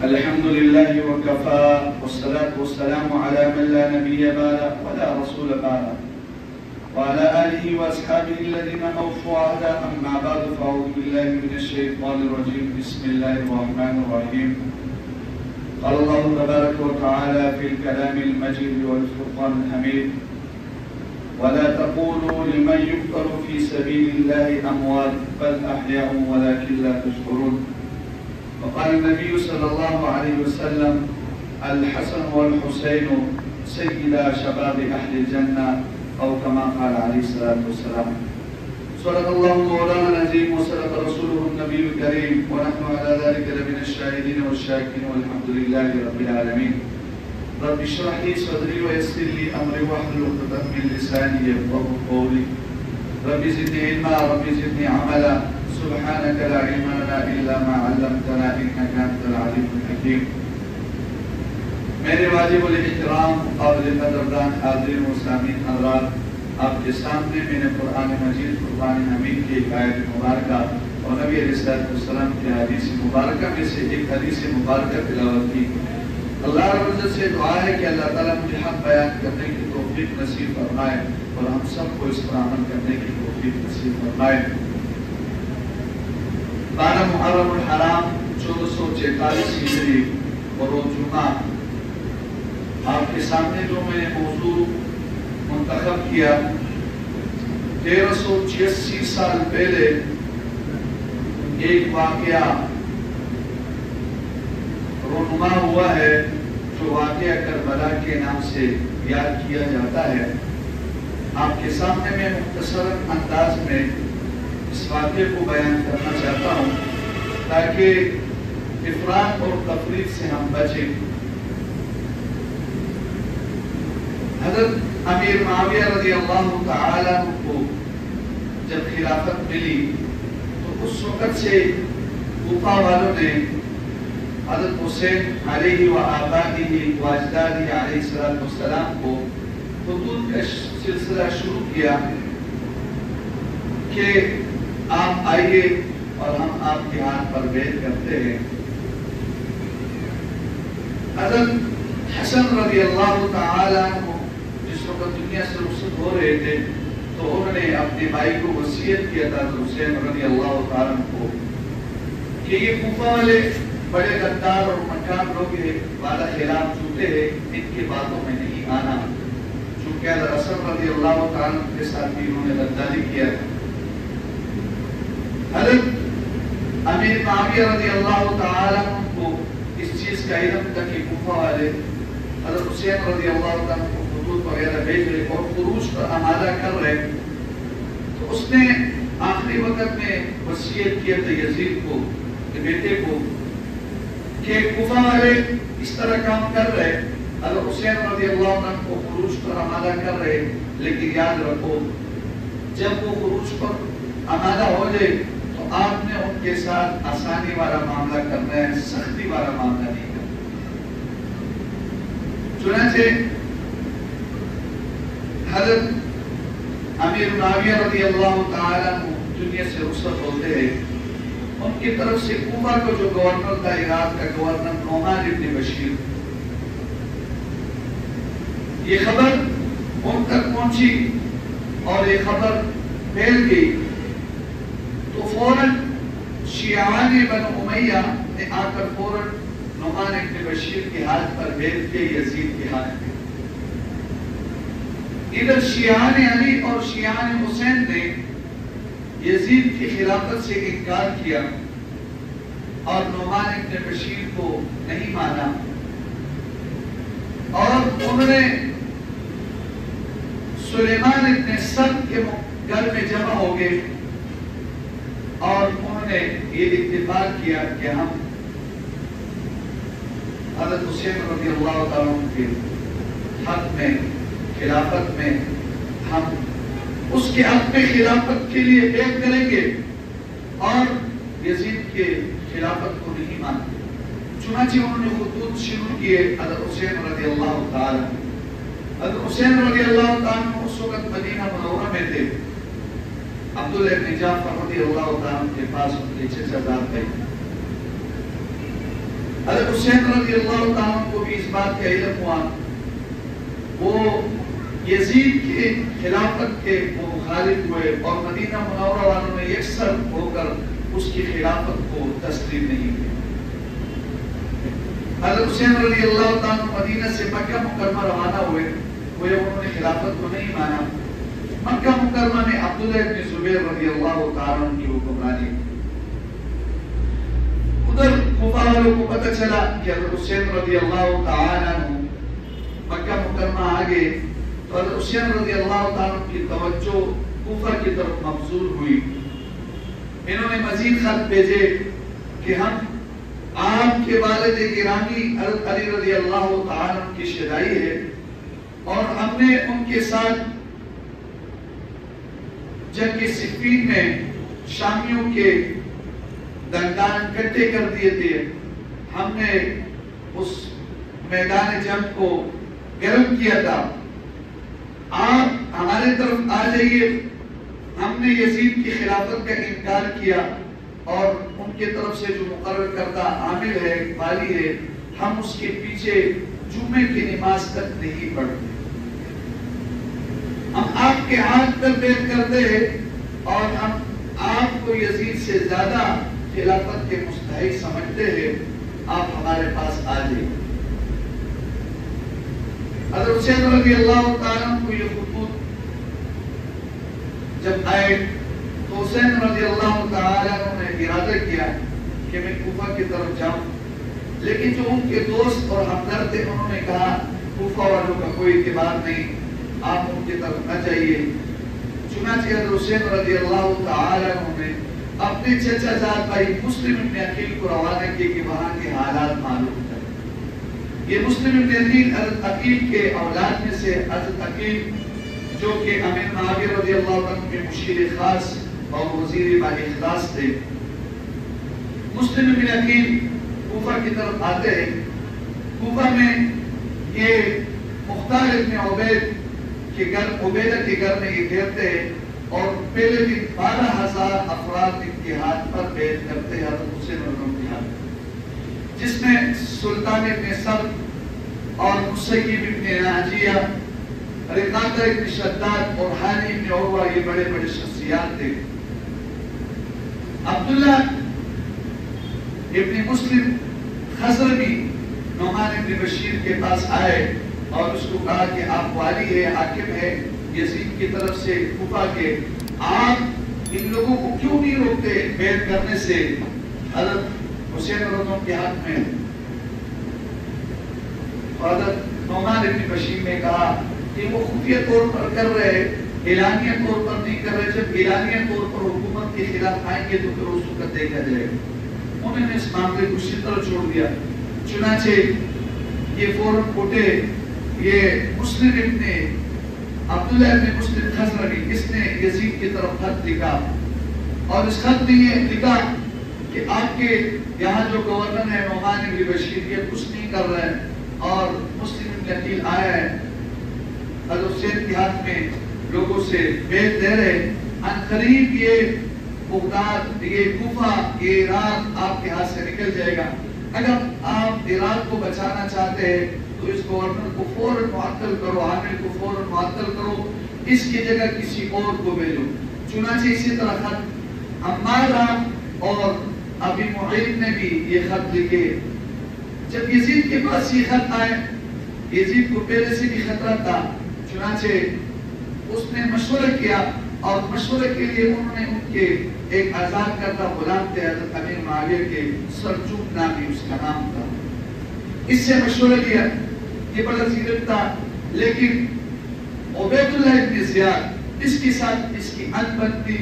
الحمد لله وكفى والصلاة والسلام على من لا نبي بعده ولا رسول بعده وعلى آله وأصحابه الذين أوفوا عهدا. أما بعد فأعوذ بالله من الشيطان الرجيم. بسم الله الرحمن الرحيم. قال الله تبارك وتعالى في الكلام المجيد والفرقان الحميد: ولا تقولوا لمن يقتل في سبيل الله أموات بل أحياء ولكن لا تشعرون. وقال النبي صلى الله عليه وسلم: الحسن والحسين سيدا شباب أهل الجنة، أو كما قال عليه الصلاة والسلام. صدق الله مولانا العظيم وصدق رسوله النبي الكريم، ونحن على ذلك لمن الشاهدين والشاكرين والحمد لله رب العالمين. رب اشرح لي صدري ويسر لي أمري واحلل عقدة من لساني يفقهوا قولي. رب زدني علما رب زدني عملا، سبحانك لا علم لنا إلا ما علمتنا إنك أنت العليم الحكيم. میرے واجب الاحترام قابل قدردان حاضرین و سامعین حضرات، آپ کے سامنے میں نے قرآن مجید فرقان حمید کی ایک آیت مبارکہ اور نبی علیہ السلام کی حدیث مبارکہ میں سے ایک حدیث مبارکہ تلاوت کی. اللہ رب العزت سے دعا ہے کہ اللہ تعالیٰ مجھے حق بیان کرنے کی توفیق نصیب فرمائے اور ہم سب کو اس پر عمل کرنے کی توفیق نصیب فرمائے. 12 محرم الحرام 1446 ہجری اور روز جمعہ، آپ کے سامنے جو میں نے موضوع منتخب کیا، 1386 سال پہلے ایک واقعہ رونما ہوا ہے جو واقعہ کربلا کے نام سے یاد کیا جاتا ہے. آپ کے سامنے میں مختصر انداز میں اس واقعے کو بیان کرنا چاہتا ہوں تاکہ افراط اور تفریط سے ہم بچیں. حضرت امیر معاویہ رضی اللہ تعالیٰ عنہ کو جب خلافت ملی تو اس وقت سے کوفہ والوں نے حضرت حسین علیہ و آبائہ و اجدادہ علیہ السلام کو قتل کا سلسلہ شروع کیا کہ آپ آئیے اور ہم آپ کے ہاتھ پر بیعت کرتے ہیں. حضرت حسن رضی اللہ تعالیٰ عنہ جس وقت دنیا سے رخصت ہو رہے تھے تو انہوں نے اپنے بھائی کو وصیت کیا تھا حسین رضی اللہ تعالیٰ عنہ کو کہ یہ کوفہ والے بڑے غدار اور مکار لوگ ہیں، وعدہ خلاف جھوٹے ہیں، ان کے باتوں میں نہیں آنا. چونکہ حضرت حسن رضی اللہ تعالیٰ عنہ کے ساتھ بھی انہوں نے غداری کیا. حضرت امیر معاویہ رضی اللہ تعالیٰ عنہ کو اس چیز کا علم تھا کہ کوفہ والے حضرت حسین رضی اللہ تعالیٰ عنہ کو خطوط وغیرہ بھیج رہے اور خروج پر آمادہ کر رہے. تو اس نے آخری وقت میں وصیت کیا تھا یزید کو، بیٹے کو، کہ کوفہ والے اس طرح کام کر رہے، حضرت حسین رضی اللہ عنہ کو خروج پر آمادہ کر رہے، لیکن یاد رکھو جب وہ خروج پر آمادہ ہو جائے تو آپ نے ان کے ساتھ آسانی والا معاملہ کرنا ہے، سختی والا معاملہ نہیں کرنا. چنانچہ حضرت امیر معاویہ رضی اللہ تعالیٰ عنہ دنیا سے رخصت ہوتے ہیں. ان کی طرف سے کوفہ کو جو گورنر تھا، عراق کا گورنر نعمان ابن بشیر، یہ خبر ان تک پہنچی اور یہ خبر پھیل گئی تو فوراً شیعان بنو امیہ نے آ کر فوراً نعمان ابن بشیر کے ہاتھ پر بیعت کے یزید کے ہاتھ میں. ادھر شیعان علی اور شیعان حسین نے یزید کی خلافت سے انکار کیا اور نعمان ابن بشیر کو نہیں مانا، اور انہوں نے سلیمان ابن سرد کے گھر میں جمع ہو گئے اور انہوں نے یہ اتفاق کیا کہ ہم حضرت حسین رضی اللہ تعالیٰ عنہ کے حق میں، خلافت میں، ہم اس کے حق میں خلافت کے لیے بیعت کریں گے اور یزید کے خلافت کو نہیں مانیں. چنانچہ انہوں نے خطوط شروع کیے حضرت حسین رضی اللہ تعالیٰ. حضرت حسین رضی اللہ تعالیٰ اس وقت مدینہ منورہ میں تھے. عبداللہ بن جعفر رضی اللہ تعالیٰ کے پاس ان کے چچا زاد گئے. حضرت حسین رضی اللہ تعالیٰ کو بھی اس بات کا علم ہوا، وہ یزید کے خلافت کے وہ مخالف ہوئے اور مدینہ منورہ والوں نے یکسر ہو کر اس کی خلافت کو تسلیم نہیں کیا۔ حضرت حسین رضی اللہ تعالیٰ مدینہ سے مکہ مکرمہ روانہ ہوئے، وہ انہوں نے خلافت کو نہیں مانا۔ مکہ مکرمہ میں عبداللہ ابن زبیر رضی اللہ تعالیٰ کی حکمرانی، ادھر کوفہ والوں کو پتہ چلا کہ حضرت حسین رضی اللہ تعالیٰ مکہ مکرمہ آگے، تو حضرت حسین رضی اللہ تعالیٰ کی توجہ کوفہ کی طرف مبذول ہوئی۔ انہوں نے مزید خط بھیجے کہ ہم آپ کے والد گرامی حضرت علی رضی اللہ تعالیٰ کی شہدائی ہے اور ہم نے ان کے ساتھ جنگ صفین میں شامیوں کے دندان کٹے کر دیے تھے، ہم نے اس میدان جنگ کو گرم کیا تھا، آپ ہمارے طرف آ جائیے۔ ہم نے یزید کی خلافت کا انکار کیا اور ان کے طرف سے جو مقرر کردہ عامل ہے، والی ہے، ہم اس کے پیچھے جمعے کی نماز تک نہیں پڑھتے، ہم آپ کے ہاتھ پر بیعت کرتے ہیں اور ہم آپ کو یزید سے زیادہ خلافت کے مستحق سمجھتے ہیں، آپ ہمارے پاس آ جائیں۔ حضرت حسین رضی اللہ تعالیٰ کو یہ خطوط جب آئے تو حسین رضی اللہ تعالیٰ نے ارادہ کیا کہ میں کوفہ کی طرف جاؤں، لیکن جو ان کے دوست اور ہمدرد تھے انہوں نے کہا کوفہ والوں کا کوئی اعتبار نہیں، آپ ان کی طرف نہ جائیے۔ چنانچہ حضرت حسین رضی اللہ تعالیٰ نے اپنے چچا زاد بھائی مسلم ابن عقیل کو روانہ کیے کہ وہاں کے حالات معلوم کریں۔ یہ مسلم ابن عقیل حضرت عقیل کے اولاد میں سے حضرت عقیل جو کہ امیر معاویہ رضی اللہ عنہ کے مشیر خاص اور وزیر مالی اخلاص تھے۔ مسلم ابن عقیل کوفہ کی طرف آتے ہیں، کوفہ میں یہ مختار ابن عبیدہ کے گھر میں یہ گھیرتے ہیں اور پہلے دن 12,000 افراد ان کے ہاتھ پر بیعت کرتے ہیں حضرت حسین کے ہاتھ، جس میں سلطان ابن سبت اور مسیب ابن ناجیہ، رقاقہ ابن شداد اور حانی ابن عروہ یہ بڑے بڑے شخصیات تھے۔ عبداللہ ابن مسلم خزرمی نعمان ابن بشیر کے پاس آئے اور اس کو کہا کہ آپ والی ہے، حاکم ہے یزید کی طرف سے کوفہ کے، آپ ان لوگوں کو کیوں نہیں روکتے بیعت کرنے سے حضرت حسین رضی اللہ کے ہاتھ میں؟ حضرت نعمان ابن بشیر نے کہا کہ وہ خفیہ طور پر کر رہے، اعلانیہ طور پر نہیں کر رہے، جب اعلانیہ طور پر حکومت کے خلاف آئیں گے تو پھر اس وقت دیکھا جائے گا۔ انہوں نے اس معاملے کو اسی طرح چھوڑ دیا۔ چنانچہ یہ فوراً اٹھے، یہ مسلم ابن عبداللہ ابن مسلم خزرمی، اس نے یزید کی طرف خط لکھا اور اس خط میں یہ لکھا کہ آپ کے یہاں جو گورنر ہے نعمان ابن بشیر یہ کچھ نہیں کر رہے ہیں اور مسلم ابن عقیل آیا ہے، حضرت حسین کے ہاتھ میں لوگوں سے بیعت دے رہے، ان قریب یہ بغداد، یہ کوفہ، یہ عراق آپ کے ہاتھ سے نکل جائے گا۔ اگر آپ عراق کو بچانا چاہتے ہیں تو اس گورنر کو فوراً معطل کرو، عامل کو فوراً معطل کرو، اس کی جگہ کسی اور کو بھیجو۔ چنانچہ اسی طرح خط عمارہ اور ابی معین نے بھی یہ خط لکھے۔ جب یزید کے پاس یہ خط آئے، یزید کو پہلے سے بھی خطرہ تھا، چنانچہ اس نے مشورہ کیا اور مشورے کے لیے انہوں نے ان کے ایک آزاد کردہ غلام تھے حضرت امیر معاویہ کے، سرجوب نامی اس کا نام تھا، اس سے مشورہ لیا۔ یہ بڑا زیرک تھا، لیکن عبید اللہ ابن زیاد اس کے ساتھ اس کی ان بنتی،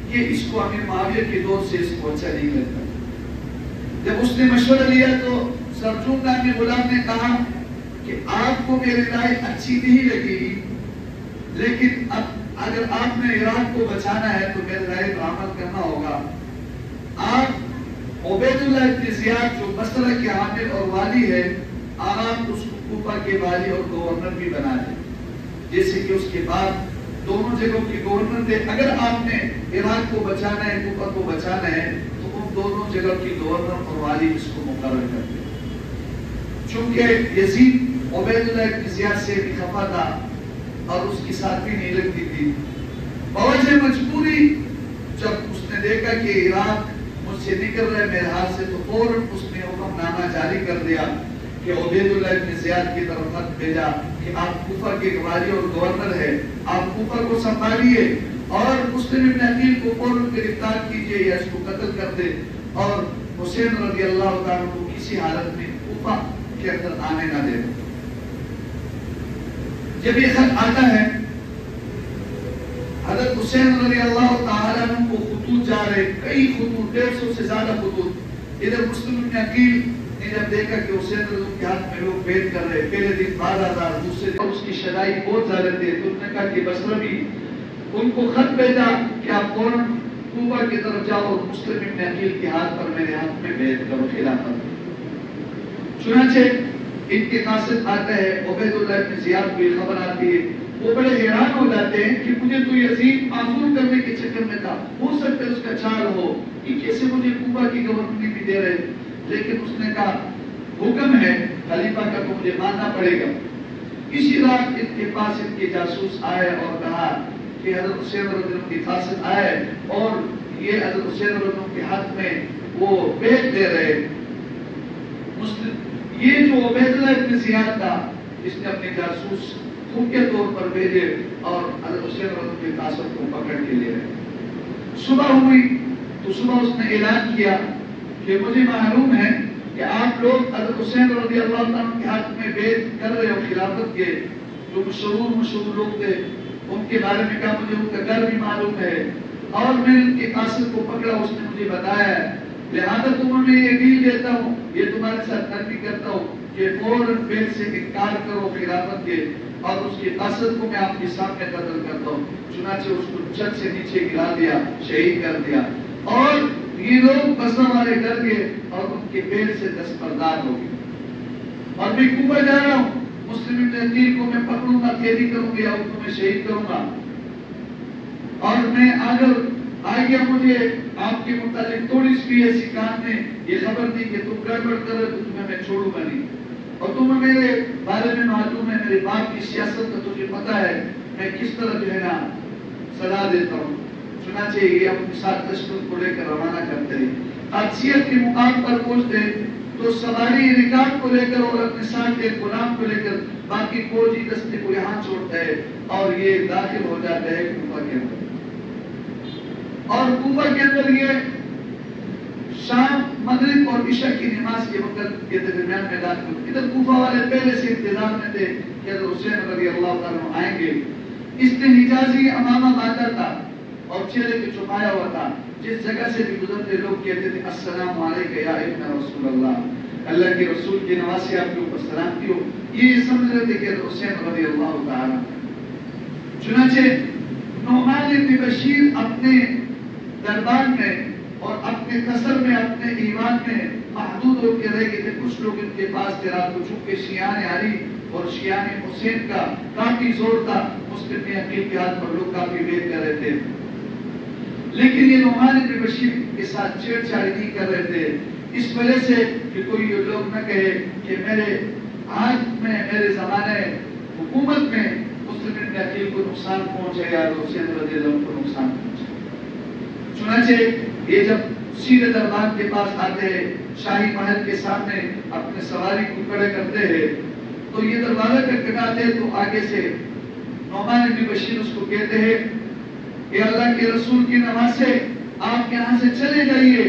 یہ اس کو امیر معاویہ کے دور سے اس کو اچھا نہیں لگتا۔ جب اس نے مشورہ لیا تو سرجوب نامی غلام نے کہا کہ آپ کو میری رائے اچھی نہیں لگی، لیکن اب اگر آپ نے عراق کو بچانا ہے تو میری رائے پر عمل کرنا ہوگا۔ آپ عبید اللہ ابن زیاد جو بصرہ کے عامل اور والی ہے، آپ اس کو کوفہ کے والی اور گورنر بھی بنا دیں، جیسے کہ اس کے بعد دونوں جگہوں کے گورنر تھے۔ اگر آپ نے عراق کو بچانا ہے، کوفہ کو بچانا ہے، تو ان دونوں جگہ کی گورنر اور والی اس کو مقرر کر دیں۔ چونکہ یزید عبید اللہ ابن زیاد سے بھی خفا تھا اور اس کی ساتھ بھی نہیں لگتی تھی. بوجہ مجبوری جب اس نے دیکھا کہ عراق مجھ سے نکل رہے میرے ہاتھ سے، تو فوراً اس نے حکم نامہ جاری کر دیا کہ عبید اللہ ابن زیاد کی طرف خط بھیجا کہ آپ کوفہ کے والی اور گورنر ہے، آپ کوفہ کو سنبھالیے اور مسلم ابن عقیل کو فوراً گرفتار کیجیے یا اس کو قتل کر دے، اور حسین رضی اللہ تعالیٰ کو کسی حالت میں کوفہ کے اندر آنے نہ دے. جب یہ خط آتا ہے حضرت حسین رضی اللہ تعالیٰ عنہ کو خطوط جا رہے، کئی خطوط، 150 سے زیادہ خطوط. ادھر مسلم ابن عقیل نے جب دیکھا کہ حسین رضی اللہ کے ہاتھ میں لوگ بیعت کر رہے، پہلے دن 12,000، دوسرے دن اس کی شدائی بہت زیادہ تھے، تو انہوں نے کہا کہ بصرہ بھی ان کو خط بھیجا کہ آپ فوراً کوفہ کی طرف جاؤ اور مسلم ابن عقیل کے ہاتھ پر میرے ہاتھ میں بیعت کرو خلافت. چنانچہ ان کے قاصد آتا ہے، عبید اللہ ابن زیاد کو یہ خبر آتی ہے، وہ بڑے حیران ہو جاتے ہیں کہ مجھے تو یزید معذور کرنے کے چکر میں تھا، ہو سکتا ہے اس کا چال ہو، یہ کیسے مجھے کوفہ کی گورنری بھی دے رہے. لیکن اس نے کہا حکم ہے خلیفہ کا تو مجھے ماننا پڑے گا. اسی رات ان کے پاس ان کے جاسوس آئے اور کہا کہ حضرت حسین رضی اللہ عنہ کی قاصد آئے اور یہ حضرت حسین رضی اللہ عنہ کے ہاتھ میں وہ بیعت دے رہے. یہ جو عبید اللہ ابن زیاد تھا اس نے اپنے جاسوس خفیہ طور پر بھیجے اور حضرت حسین رضی اللہ عنہ کے قاصد کو پکڑ کے لے رہے. صبح ہوئی تو صبح اس نے اعلان کیا کہ مجھے معلوم ہے کہ آپ لوگ حضرت حسین رضی اللہ عنہ کے ہاتھ میں بیعت کر رہے ہو خلافت کے. جو مشہور لوگ تھے ان کے بارے میں کہا مجھے ان کا گھر بھی معلوم ہے اور میں ان کے قاصد کو پکڑا، اس نے مجھے بتایا ہے، لہذا تمہیں میں یہ ڈیل دیتا ہوں، یہ تمہارے ساتھ نرمی کرتا ہوں کہ فوراً بیعت سے انکار کرو خلافت کے، اور اس کے قاصد کو میں آپ کے سامنے قتل کرتا ہوں. چنانچہ اس کو چھت سے نیچے گرا دیا، شہید کر دیا، اور یہ لوگ بصرہ والے ڈر گئے اور ان کے بیعت سے دستبردار ہو گئے. اور میں کوفہ جا رہا ہوں، مسلم ابن عقیل کو میں پکڑوں گا، قیدی کروں گا، ان کو میں شہید کروں گا، اور میں اگر آ گیا مجھے آپ کے متعلق تھوڑی سی ایسی کان میں یہ خبر دی کہ تم گڑبڑ کر رہے تو تمہیں میں چھوڑوں گا نہیں، اور تمہیں میرے بارے میں معلوم ہے، میرے باپ کی سیاست کا تجھے پتا ہے میں کس طرح جو ہے نا سزا دیتا ہوں. چنانچہ یہ اپنے ساتھ لشکر کو لے کر روانہ کرتے ہیں. قادسیت کے مقام پر پہنچتے تو سواری رکاب کو لے کر اور اپنے ساتھ ایک غلام کو لے کر باقی فوجی دستے کو یہاں چھوڑتا ہے اور یہ داخل ہو جاتا ہے کوفہ کے اندر. اور کوفہ کے اندر یہ شام مغرب اور عشاء کی نماز کے وقت کے درمیان میں داخل. ادھر کوفہ والے پہلے سے انتظار میں تھے کہ حضرت حسین رضی اللہ تعالیٰ آئیں گے. اس نے حجازی امامہ باندھا تھا اور چہرے پہ چھپایا ہوا تھا. جس جگہ سے بھی گزرتے لوگ کہتے تھے السلام علیکم یا ابن رسول اللہ، اللہ کے رسول کے نواسے آپ کے اوپر سلام کی ہو. یہ سمجھ رہے تھے کہ حسین رضی اللہ تعالیٰ. چنانچہ نعمان بن بشیر اپنے دربار میں اور اپنے قصر میں اپنے ایوان میں محدود ہو کے رہ گئے تھے. کچھ لوگ ان کے پاس تھے رات کو، چونکہ شیعان علی اور شیعان حسین کا کافی زور تھا، مسلم بن عقیل کے ہاتھ پر لوگ کافی بیعت کر رہے تھے. لیکن یہ نعمان بن بشیر کے ساتھ چھیڑ چھاڑی نہیں کر رہے تھے، اس وجہ سے کہ کوئی یہ لوگ نہ کہے کہ میرے ہاتھ میں میرے زمانے حکومت میں مسلم بن عقیل کو نقصان پہنچے یا حسین رضی اللہ عنہ کو نقصان پہنچے. چنانچہ یہ جب سیدھے دربار کے پاس آتے ہیں، شاہی محل کے سامنے اپنے سواری کو کھڑے کرتے ہیں، تو یہ دروازہ کھٹکھٹاتے ہیں تو آگے سے نعمان بن بشیر اس کو کہتے ہیں کہ اللہ کے رسول کی نواسے آپ یہاں سے چلے جائیے.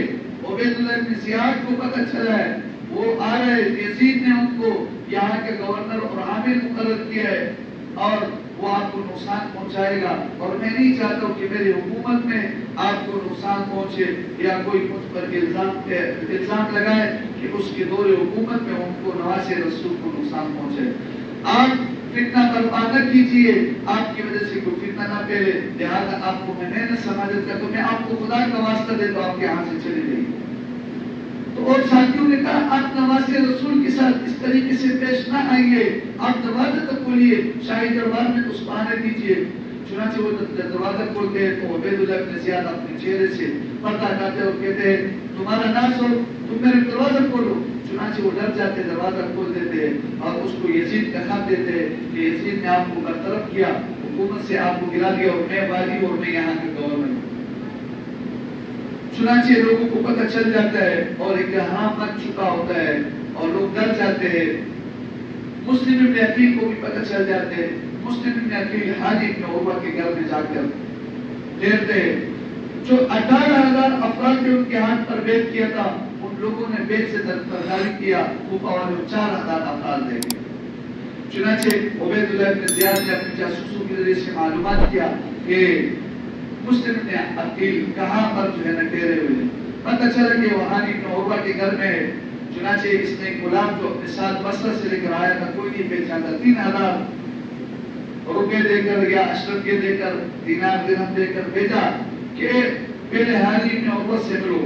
عبید اللہ بن زیاد کو پتہ چلا ہے، وہ آ رہے، یزید نے ان کو یہاں کے گورنر اور عامل مقرر کیا ہے اور وہ آپ کو نقصان پہنچائے گا، اور میں نہیں چاہتا ہوں کہ میری حکومت میں آپ کو نقصان پہنچے یا کوئی مجھ پر الزام لگائے کہ اس کے دور حکومت میں ان کو نواسے رسول کو نقصان پہنچے. آپ فتنہ برپا نہ کیجیے، آپ کی وجہ سے کوئی فتنہ نہ پھیلے، لہذا آپ کو میں محنت سماجت کرتا ہوں، میں آپ کو خدا کا واسطہ دیتا ہوں، آپ یہاں سے چلے جائیے. تو اور ساتھیوں نے کہا آپ نواسے رسول کے ساتھ اس طریقے سے پیش نہ آئیے، آپ دروازہ تک کھولیے، شاہی دربار میں اس کو آنے دیجیے. چنانچہ وہ دروازہ کھولتے ہیں تو عبید اللہ بن زیاد اپنے چہرے سے پردہ ہٹاتے اور کہتے ہیں تمہارا ناس ہو، تم میرے دروازہ کھولو. چنانچہ وہ ڈر جاتے، دروازہ کھول دیتے اور اس کو یزید کا خط دیتے کہ یزید نے آپ کو برطرف کیا، حکومت سے آپ کو گرا دیا اور میں والی اور میں یہاں کا گورنر ہوں۔ چنانچہ لوگوں کو پتہ چل جاتا ہے اور ایک ہاں بن چکا ہوتا ہے اور لوگ ڈر جاتے ہیں۔ مسلم ابن عقیل کو بھی پتہ چل جاتے ہیں۔ مسلم ابن عقیل حاجی ابن عروہ کے گھر میں جا کر ٹھہرتے ہیں۔ جو 18,000 افراد نے ان کے ہاتھ پر بیعت کیا تھا، ان لوگوں نے بیعت سے درگزاری کیا، کوفہ والوں 4,000 افراد رہ گئے۔ چنانچہ عبید اللہ بن زیاد نے اپنے جاسوسوں کے ذریعے سے معلومات کیا کہ مسلم ابن عقیل کہاں پر جو ہے نا ٹھہرے ہوئے ہیں۔ پتہ چلا کہ وہ حاجی ابن عروہ کے گھر میں ہے۔ چنانچہ اس نے غلام جو اپنے ساتھ بصرہ سے لے کر آیا تھا، کوئی نہیں پہچانتا، 3,000 روپے دے کر یا اشرفیہ دے کر، دینار درہم دے کر بھیجا کہ پہلے حاجی ابن عروہ سے ملو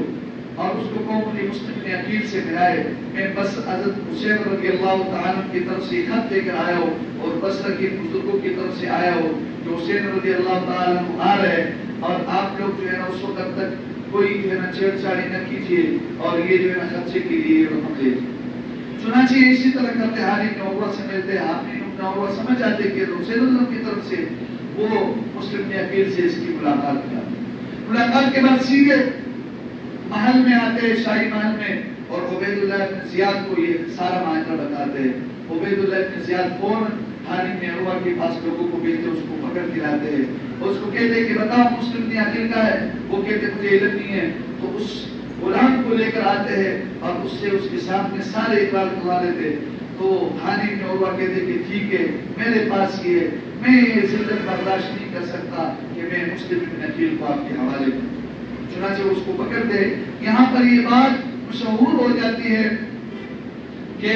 اور اس کو کہو مجھے مسلم ابن عقیل سے ملائے، میں بس حضرت حسین رضی اللہ تعالیٰ کی طرف سے خط لے کر آیا ہوں اور بصرہ کے بزرگوں کی طرف سے آیا ہوں کہ حسین رضی اللہ تعالیٰ آ رہے اور آپ لوگ جو ہے نا اس وقت تک کوئی جو ہے نا چھیڑ چھاڑی نہ کیجیے اور یہ جو ہے نا خدشے کے لیے رقم دے۔ چنانچہ اسی طرح کرتے حاجی ابن عروہ سے ملتے، حاجی ابن عروہ سمجھ آتے کہ حسین اللہ کی طرف سے وہ مسلم ابن عقیل سے اس کی ملاقات کیا۔ ملاقات کے بعد سیدھے محل میں آتے ہیں، شاہی محل میں، اور عبید اللہ بن زیاد کو یہ سارا معاملہ بتاتے ہیں۔ عبید اللہ بن زیاد فوراً حاجی ابن عروہ کے پاس لوگوں کو بھیجتے، اس کو پکڑ کے لاتے ہیں اور اس کو کہتے ہیں کہ بتاؤ مسلم ابن عقیل کا ہے؟ وہ کہتے مجھے علم نہیں ہے۔ تو اس غلام کو لے کر آتے ہیں اور اس سے اس کے سامنے سارے اقرار کروا دیتے۔ تو حاجی ابن عروہ کہتے کہ ٹھیک ہے، میرے پاس یہ ہے، میں یہ ذلت برداشت نہیں کر سکتا کہ میں مسلم ابن عقیل کو آپ کے حوالے کروں۔ چنانچہ اس کو پکڑتے، یہاں پر یہ بات مشہور ہو جاتی ہے کہ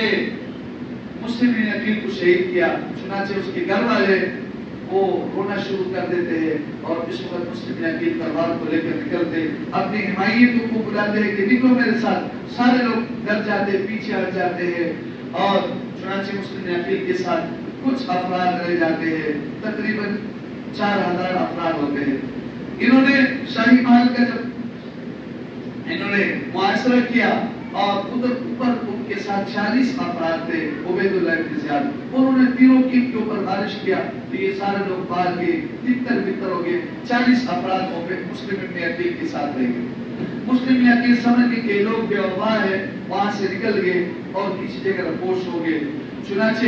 مسلم ابن عقیل کو شہید کیا۔ چنانچہ اس کے گھر والے وہ رونا شروع کر دیتے ہیں اور اس وقت مسلم ابن عقیل تلوار کو لے کر نکلتے، اپنے حمایتوں کو بلاتے ہیں کہ نکلو میرے ساتھ۔ سارے لوگ ڈر جاتے، پیچھے ہٹ جاتے ہیں اور چنانچہ مسلم ابن عقیل کے ساتھ کچھ افراد رہ جاتے ہیں، تقریباً 4,000 افراد ہوتے ہیں۔ انہوں نے شاہی محل کا جب انہوں نے معاشرہ کیا اور ادھر اوپر ان کے ساتھ 40 افراد تھے، عبید اللہ بن زیاد، انہوں نے تینوں کے اوپر بارش کیا تو یہ سارے لوگ باہر کے تتر بتر ہو گئے۔ 40 افراد ہو گئے، مسلم ابن عقیل کے ساتھ رہ گئے۔ مسلم ابن عقیل سمجھ گئے کہ لوگ بے وفا ہے، وہاں سے نکل گئے اور کسی جگہ رپوش ہو گئے۔ چنانچہ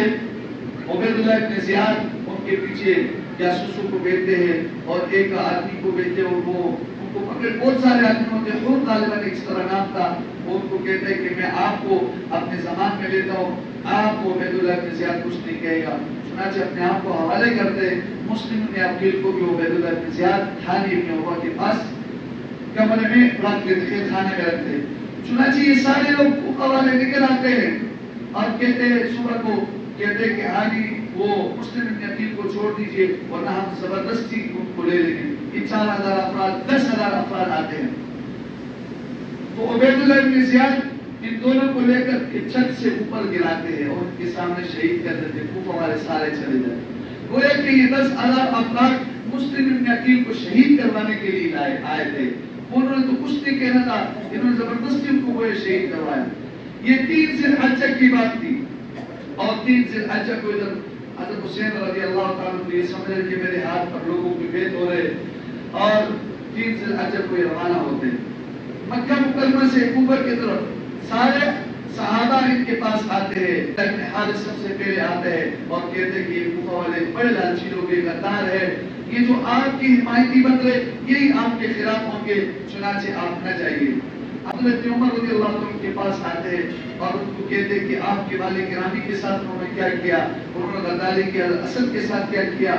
عبید اللہ بن زیاد ان کے پیچھے جاسوسوں کو بھیجتے ہیں اور ایک آدمی کو بھیجتے اور وہ ان کو پکڑ، بہت سارے آدمی ہوتے ہیں، خود غالباً اس طرح نام تھا، وہ ان کو کہتے ہیں کہ میں آپ کو اپنے زمان میں لیتا ہوں، آپ کو عبید اللہ بن زیاد کچھ نہیں کہے گا۔ چنانچہ اپنے آپ کو حوالے کرتے، مسلم ابن عقیل کو بھی عبید اللہ بن زیاد حاجی ابن عروہ کے پاس کمرے میں رکھ دیتے، خانے میں رکھتے۔ چنانچہ یہ سارے لوگ کوفہ والے نکل آتے ہیں اور کہتے ہیں صبح کو کہتے ہیں کہ حاجی وہ مسلم ابن عقیل کو چھوڑ دیجئے ورنہ ہم زبردستی ان کو لے لیں گے۔ یہ 4,000 افراد 10,000 افراد آتے ہیں تو عبید اللہ بن زیاد ان دونوں کو لے کر چھت سے اوپر گراتے ہیں اور ان کے سامنے شہید کر دیتے، کوفہ والے سارے چلے جاتے۔ گویا کہ یہ 10,000 افراد مسلم ابن عقیل کو شہید کروانے کے لیے آئے تھے، انہوں نے تو کچھ نہیں کہنا تھا، انہوں نے زبردستی ان کو وہ شہید کروایا۔ یہ 3 ذی الحجہ کی بات تھی اور 3 ذی الحجہ کو ادھر حضرت حسین رضی اللہ تعالیٰ عنہ یہ سمجھ رہے کہ میرے ہاتھ پر لوگوں کی بیعت ہو رہے اور 3 ذی الحجہ کو یہ روانہ ہوتے ہیں مکہ مکرمہ سے کوفہ کی طرف۔ سارے صحابہ ان کے پاس آتے ہیں، ابن حارث سب سے پہلے آتے ہیں اور کہتے ہیں کہ یہ کوفہ والے بڑے لالچی لوگ، یہ غدار ہے، یہ جو آپ کی حمایتی بن رہے یہی آپ کے خلاف ہوں گے، چنانچہ آپ نہ جائیے۔ حضرت عمر رضی اللہ عنہ کے پاس آتے ہیں اور ان کو کہتے ہیں کہ آپ کے والد گرامی کے ساتھ انہوں نے کیا کیا، انہوں نے غداری کیا، اسد کے ساتھ کیا کیا،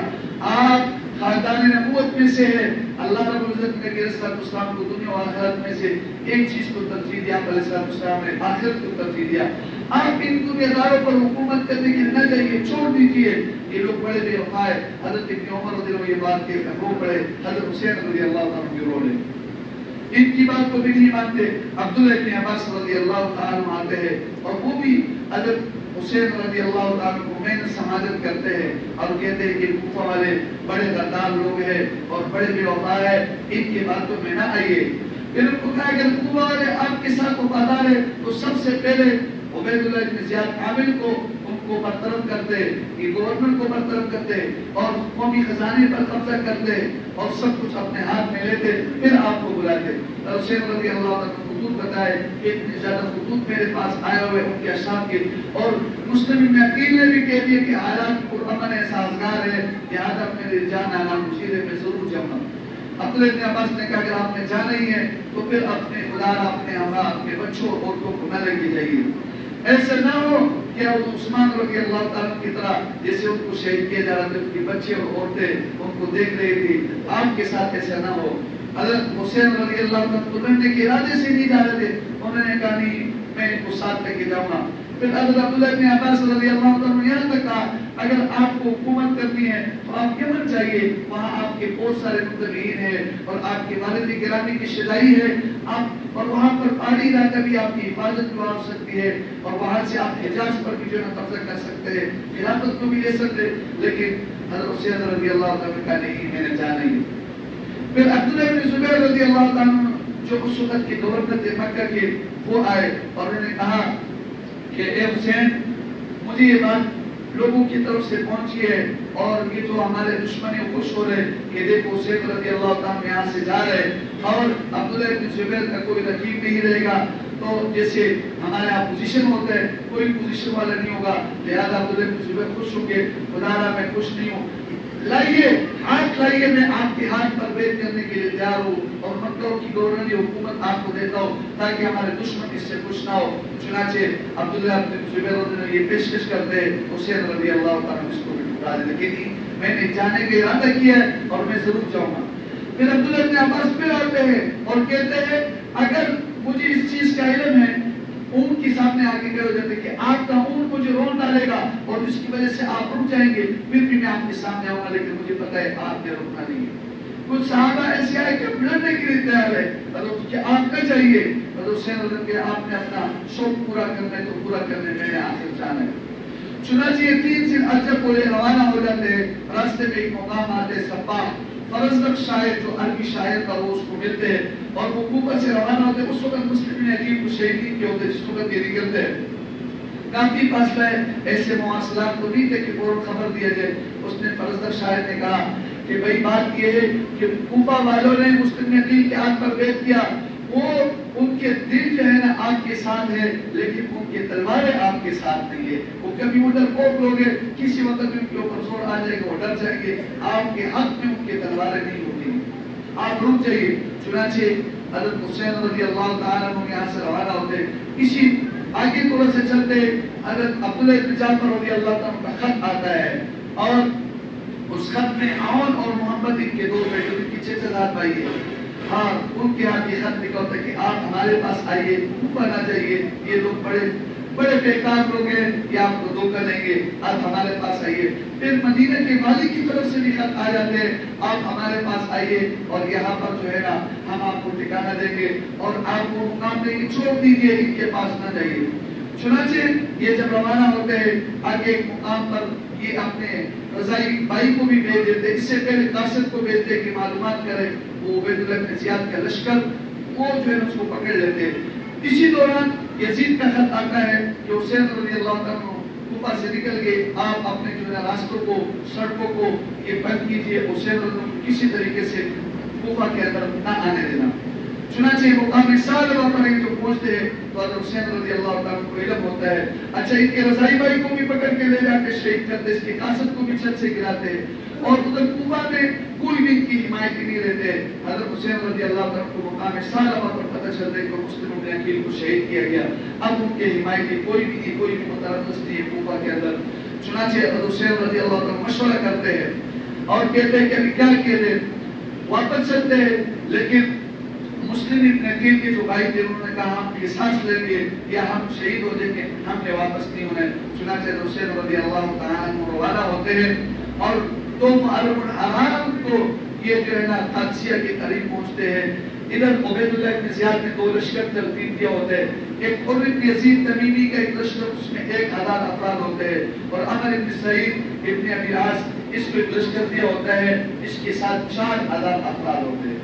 آپ خاندان نبوت میں سے ہے، اللہ رب العزت نے نبی صلی اللہ علیہ وسلم کو دنیا و آخرت میں سے ایک چیز کو ترجیح دیا، علیہ السلام نے آخرت کو ترجیح دیا، آپ ان دنیا داروں پر حکومت کرنے کے نہ جائیے، چھوڑ دیجیے، یہ لوگ بڑے بے وفا ہے۔ حضرت ابن عمر رضی اللہ عنہ یہ بات کے رو پڑے، حضرت حسین رضی اللہ عنہ بھی رو لے، ان کی بات کو بھی نہیں مانتے۔ عبداللہ ابن عباس رضی اللہ تعالیٰ عنہ آتے ہیں اور وہ بھی حضرت حسین رضی اللہ تعالیٰ کو میں سماجت کرتے ہیں اور کہتے ہیں کہ کوفہ والے بڑے غدار لوگ ہیں اور بڑے بے وفا ہے، ان کی باتوں میں نہ آئیے۔ پھر ان کو کہا اگر کوفہ والے آپ کے ساتھ وفادار ہے تو سب سے پہلے عبید اللہ بن زیاد عامل کو ان کو برطرف کرتے، یہ گورنر کو برطرف کرتے اور قومی خزانے پر قبضہ کرتے اور سب کچھ اپنے ہاتھ میں لیتے، پھر آپ کو بلاتے۔ حسین رضی اللہ عنہ کو خطوط بتائے کہ اتنے زیادہ خطوط میرے پاس آئے ہوئے ان کے اشعار کے، اور مسلم ابن عقیل نے بھی کہہ دیا کہ حالات پرامن سازگار ہے، لہٰذا میرے جان آنا مشیرے میں ضرور جمع۔ عبداللہ بن عباس نے کہا کہ آپ نے جانا ہی ہے تو پھر اپنے خدا، اپنے ہمراہ، اپنے بچوں اور عورتوں کو نہ لے کے جائیے۔ ایسا نہ ہو کہ عثمان رضی اللہ تعالیٰ کی طرح جیسے ان کو شہید کیا جا رہا تھا، ان کے بچے اور عورتیں ان کو دیکھ رہی تھی، آپ کے ساتھ ایسا نہ ہو۔ حضرت حسین رضی اللہ تعالیٰ لڑنے کے ارادے سے نہیں جا رہے تھے، انہوں نے کہا نہیں میں ان کو ساتھ لے کے جاؤں گا۔ پھر حضرت عبداللہ بن عباس رضی اللہ تعالیٰ یہاں تک کہا اگر آپ کو حکومت کرنی ہے تو آپ یمن جائیے، وہاں آپ کے بہت سارے متبعین ہیں اور آپ کے والد گرامی کی شدائی ہے، آپ اور وہاں پر پہاڑی علاقہ بھی آپ کی حفاظت بھی ہو سکتی ہے اور وہاں سے آپ حجاز پر بھی جو ہے قبضہ کر سکتے ہیں، خلافت کو بھی لے سکتے۔ لیکن حضرت حسین رضی اللہ تعالیٰ نے کہا نہیں میں نے جانا ہی۔ پھر عبداللہ بن زبیر رضی اللہ تعالیٰ جو اس وقت کے گورنر تھے مکہ کے، وہ آئے اور انہوں نے کہا کہ اے حسین مجھے یہ بات لوگوں کی طرف سے پہنچی ہے اور یہ جو ہمارے دشمن ہیں خوش ہو رہے کہ دیکھو حسین رضی اللہ تعالیٰ یہاں سے جا رہے اور عبداللہ بن زبیر کا کوئی رقیب نہیں رہے گا، تو جیسے ہمارے یہاں پوزیشن ہوتا ہے کوئی پوزیشن والا نہیں ہوگا، لہذا عبداللہ بن زبیر خوش ہوں گے، خدا را میں خوش نہیں ہوں، لائیے ہاتھ لائیے میں آپ کے ہاتھ پر بیعت کرنے کے لیے تیار ہوں اور مکہ کی گورنری حکومت آپ کو دیتا ہوں تاکہ ہمارے دشمن اس سے خوش نہ ہو۔ چنانچہ عبداللہ بن زبیر نے یہ پیشکش کرتے حسین رضی اللہ تعالیٰ اس کو بھی ٹھکرا دے، لیکن میں نے جانے کا ارادہ کیا ہے اور میں ضرور جاؤں گا۔ پھر عبداللہ بن عباس پھر آتے ہیں اور کہتے ہیں اگر مجھے اس چیز کا علم ہے، اونٹ کے سامنے آگے کہہ ہو جاتے کہ آپ کا اونٹ مجھے رون ڈالے گا اور جس کی وجہ سے آپ رک جائیں گے، پھر بھی میں آپ کے سامنے آؤں گا، لیکن مجھے پتا ہے آپ نے رکنا نہیں ہے۔ کچھ صحابہ ایسے آئے کہ لڑنے کے لیے تیار ہے، کہ آپ کا چاہیے، حسین رضی اللہ آپ نے اپنا شوق پورا کرنا ہے تو پورا کرنے میں نے آخر جانا ہے۔ چنانچہ یہ 3 دن عجب کو روانہ ہو جاتے ہیں، راستے میں ایک مقام آتے سپاہ، فرزدق شاعر جو عربی شاعر تھا وہ اس کو ملتے ہیں اور وہ کوفہ سے روانہ ہوتے ہیں۔ اس وقت مسلم عجیب کو شہید نہیں کیا ہوتے جس وقت یہ نکلتے ہیں، کافی فاصلہ ہے، ایسے مواصلات تو نہیں تھے کہ فوراً خبر دیا جائے۔ اس نے فرزدق شاعر نے کہا کہ بھائی بات یہ ہے کہ کوفہ والوں نے مسلم عجیب کے ہاتھ پر بیعت کیا، وہ ان کے دل جو ہے نا آپ کے ساتھ ہے لیکن ان کے تلواریں آپ کے ساتھ نہیں ہے، وہ کبھی ادھر کوپ لوگ ہیں، کسی وقت ان کے اوپر زور آ جائے گا وہ ڈر جائیں گے، آپ کے حق میں ان کے تلواریں نہیں ہوتی، آپ رک جائیے۔ چنانچہ حضرت حسین رضی اللہ تعالیٰ عنہ یہاں سے روانہ ہوتے، اسی آگے تھوڑا سے چلتے حضرت عبداللہ بن جعفر رضی اللہ تعالیٰ کا خط آتا ہے اور اس خط میں عون اور محمد ان کے 2 بیٹے ان کی 6 بھائی ہیں، ہاں ان کے ہاتھ یہ خط لکھا ہوتا ہے کہ آپ ہمارے پاس آئیے، کوفہ نہ جائیے، یہ لوگ بڑے بیکار لوگ ہیں، یہ آپ کو دھوکہ دیں گے، آپ ہمارے پاس آئیے۔ پھر مدینہ کے والی کی طرف سے بھی خط آ جاتے ہیں، آپ ہمارے پاس آئیے اور یہاں پر جو ہے نا ہم آپ کو ٹھکانہ دیں گے اور آپ کو مقام دیں گے، چھوڑ دیجیے ان کے پاس نہ جائیے۔ چنانچہ یہ جب روانہ ہوتے ہیں آگے ایک مقام پر یہ اپنے رضائی بھائی کو بھی بھیج دیتے، اس سے پہلے قاصد کو بھیجتے کہ معلومات کرے، وہ عبید اللہ بن زیاد کا لشکر وہ جو ہے اس کو پکڑ لیتے۔ اسی دوران یزید کا خط آتا ہے کہ حسین رضی اللہ عنہ کوفہ سے نکل گئے، آپ اپنے جو ہے راستوں کو سڑکوں کو یہ بند کیجیے، حسین رضی اللہ عنہ کسی طریقے سے کوفہ کے اندر نہ آنے دینا۔ چنانچہ مقام سالبہ پر جو پہنچتے ہیں تو حضرت حسین رضی اللہ تعالیٰ کو علم ہوتا ہے، اچھا ان کے رضائی بھائی کو بھی پکڑ کے لے جا کے شہید کرتے، اس کے قاصد کو بھی چھت سے گراتے اور ادھر کوفہ میں کوئی بھی ان کی حمایت نہیں رہتے۔ حضرت حسین رضی اللہ تعالیٰ کو مقام سالبہ پر پتہ چلتا ہے کہ مسلموں نے عقیل کو شہید کیا گیا، اب ان کے حمایتی کوئی بھی نہیں، کوئی بھی متربص نہیں ہے کوفہ کے اندر۔ چنانچہ حضرت حسین رضی اللہ تعالیٰ مشورہ کرتے ہیں اور کہتے ہیں کہ ابھی کیا کہتے ہیں، واپس چلتے ہیں، لیکن مسلم ابن عقیل کے جو بھائی تھے انہوں نے کہا ہم قصاص لیں گے یا ہم شہید ہو جائیں گے، ہم نے واپس نہیں ہونا ہے۔ چنانچہ حسین رضی اللہ تعالیٰ عنہ روانہ ہوتے ہیں اور 2 محرم الحرام کو یہ جو ہے نا قادسیہ کے قریب پہنچتے ہیں۔ ادھر عبید اللہ بن زیاد نے 2 لشکر ترتیب کیا ہوتے ہیں، ایک حر بن یزید تمیمی کا ایک لشکر اس میں 1000 افراد ہوتے ہیں اور عمر بن سعید ابن ابی العاص اس کو ایک لشکر دیا ہوتا ہے، اس کے ساتھ 4000 افراد ہوتے ہیں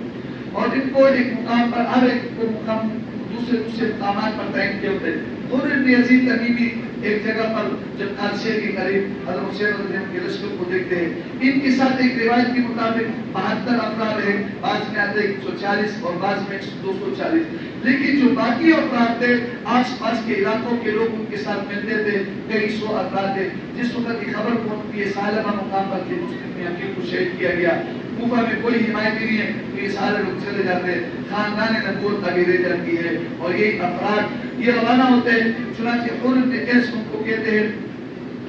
اور ان کو ایک مقام پر ہر ایک کو مقام دوسرے مقامات پر تعین کیے ہوتے ہیں۔ حر بن یزید تمیمی ایک جگہ پر جب قادسیہ کے قریب حضرت حسین رضی اللہ عنہ کے لشکر کو دیکھتے ہیں، ان کے ساتھ ایک روایت کے مطابق 72 افراد ہیں، بعض میں آتے 140 اور بعض میں 240، لیکن جو باقی افراد تھے آس پاس کے علاقوں کے لوگ ان کے ساتھ ملتے تھے، کئی سو افراد تھے۔ جس وقت کی خبر پہنچتی ہے ثعلبہ مقام پر کہ مسلم میں امیر کو شہید کیا گیا، کوفہ میں کوئی حمایتی نہیں ہے، تو یہ سارے لوگ چلے جاتے ہیں، خاندان نبوت آگے رہ جاتی ہے اور یہ افراد یہ روانہ ہوتے ہیں۔ چنانچہ حر بن قیس ان کو کہتے ہیں